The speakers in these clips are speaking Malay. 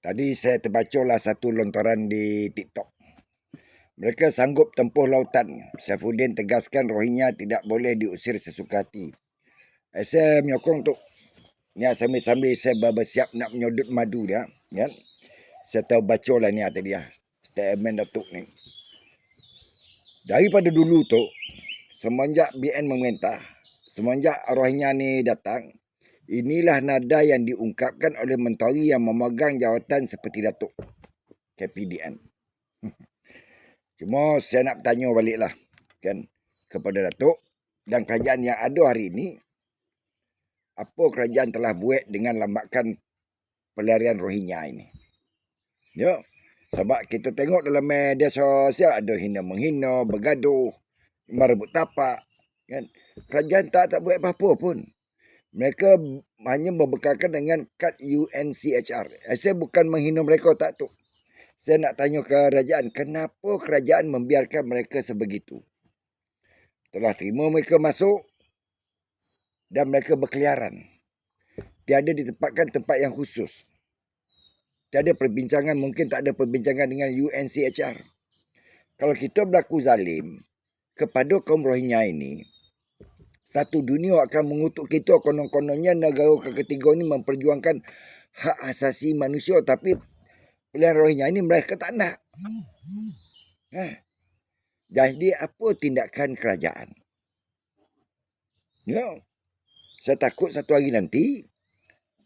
Tadi saya terbacalah satu lontaran di TikTok. Mereka sanggup tempuh lautan. Saifuddin tegaskan Rohingya tidak boleh diusir sesuka hati. Saya menyokong tu. Ni sambil-sambil saya bersiap nak menyodot madu dia. Kan? Saya tahu baca lah ni tadi lah. Statement Datuk ni. Daripada dulu tu, semenjak BN memerintah, semenjak Rohingya ni datang, inilah nada yang diungkapkan oleh menteri yang memegang jawatan seperti Datuk KPDN. Cuma saya nak bertanya baliklah kan kepada Datuk dan kerajaan yang ada hari ini, apa kerajaan telah buat dengan lambakan pelarian Rohingya ini? Ya, sebab kita tengok dalam media sosial ada hina-menghina, bergaduh, merebut tapak, kan? Kerajaan tak buat apa-apa pun. Mereka hanya membekalkan dengan kad UNCHR. Saya bukan menghina mereka, tak tu. Saya nak tanya kerajaan, kenapa kerajaan membiarkan mereka sebegitu? Telah terima mereka masuk dan mereka berkeliaran. Tiada ditempatkan tempat yang khusus. Tiada perbincangan, mungkin tak ada perbincangan dengan UNCHR. Kalau kita berlaku zalim kepada kaum Rohingya ini, satu dunia akan mengutuk kita konon-kononnya negara ketiga ini memperjuangkan hak asasi manusia, tapi pilihan Rohingya ini mereka tak nak. Jadi apa tindakan kerajaan? Ya, saya takut satu hari nanti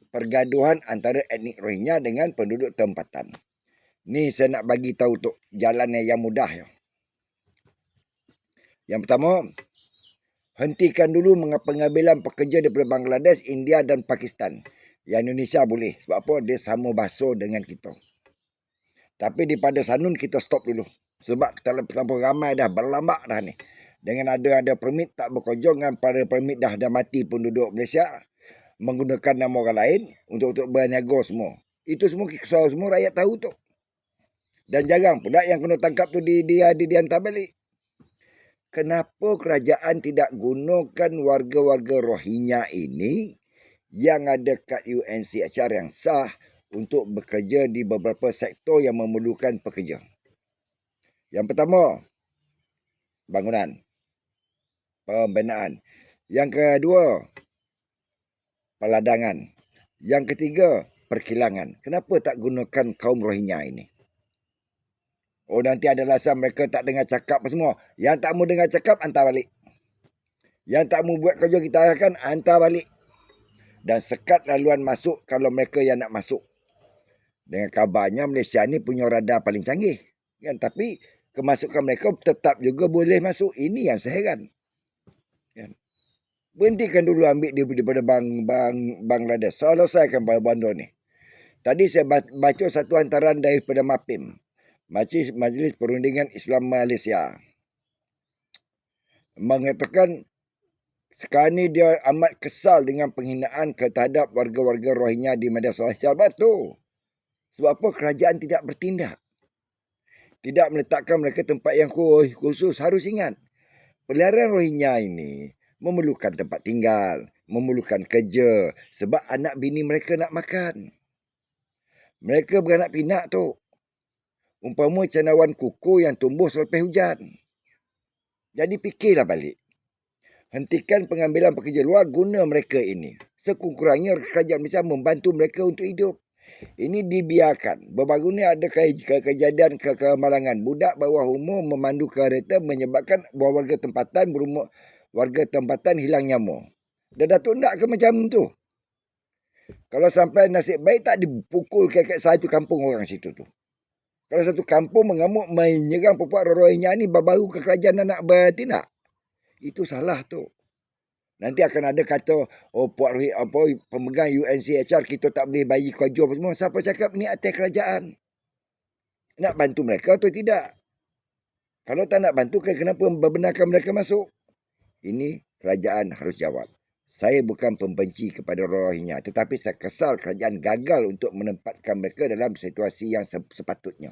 pergaduhan antara etnik Rohingya dengan penduduk tempatan. Ni saya nak bagi tahu tu jalan yang mudah ya. Yang pertama, hentikan dulu pengambilan pekerja daripada Bangladesh, India dan Pakistan. Yang Indonesia boleh. Sebab apa? Dia sama bahasa dengan kita. Tapi daripada Sanun kita stop dulu. Sebab terlalu ramai dah, berlambak dah ni. Dengan ada permit tak bekerja, dengan pada permit dah mati penduduk Malaysia. Menggunakan nama orang lain untuk berniaga semua. Itu semua kisah semua rakyat tahu tu. Dan jarang pula yang kena tangkap tu dihantar balik. Kenapa kerajaan tidak gunakan warga-warga Rohingya ini yang ada kad UNCHR yang sah untuk bekerja di beberapa sektor yang memerlukan pekerja? Yang pertama, bangunan, pembinaan. Yang kedua, peladangan. Yang ketiga, perkilangan. Kenapa tak gunakan kaum Rohingya ini? Oh, nanti ada alasan mereka tak dengar cakap apa semua. Yang tak mau dengar cakap, hantar balik. Yang tak mau buat kerja kita arahkan, hantar balik. Dan sekat laluan masuk kalau mereka yang nak masuk. Dengan kabarnya Malaysia ni punya radar paling canggih. Kan? Tapi kemasukan mereka tetap juga boleh masuk. Ini yang saya heran. Kan? Berhentikan dulu ambil daripada Bangladesh. Selesaikan bandar ni. Tadi saya baca satu hantaran daripada MAPIM. Majlis Perundingan Islam Malaysia. Mengatakan sekarang ni dia amat kesal dengan penghinaan terhadap warga-warga Rohingya di media sosial. Betul. Sebab apa? Kerajaan tidak bertindak. Tidak meletakkan mereka tempat yang khusus. Harus ingat, pelarian Rohingya ini memerlukan tempat tinggal, memerlukan kerja. Sebab anak bini mereka nak makan. Mereka beranak pinak tu. Umpama cendawan kuku yang tumbuh selepas hujan. Jadi fikirlah balik. Hentikan pengambilan pekerja luar, guna mereka ini. Sekurang-kurangnya kerajaan Malaysia membantu mereka untuk hidup. Ini dibiarkan. Baru-baru ni ada kejadian kemalangan. Budak bawah umur memandu kereta menyebabkan warga tempatan hilang nyawa. Dan Datuk nak ke macam tu? Kalau sampai nasib baik tak dipukul kekek satu kampung orang situ tu. Kalau satu kampung mengamuk menyerang puak Rohingya ni, baru ke kerajaan nak bertindak. Itu salah tu. Nanti akan ada kata, oh puak pemegang UNCHR kita tak boleh bagi kerja apa semua. Siapa cakap ni atas kerajaan? Nak bantu mereka atau tidak? Kalau tak nak bantu, kenapa membenarkan mereka masuk? Ini kerajaan harus jawab. Saya bukan pembenci kepada Rohingya, tetapi saya kesal kerajaan gagal untuk menempatkan mereka dalam situasi yang sepatutnya.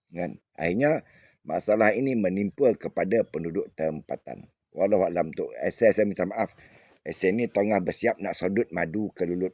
Kan? Akhirnya masalah ini menimpa kepada penduduk tempatan. Wallahualam tu. Saya minta maaf. Saya ni tengah bersiap nak sodut madu ke Lulut.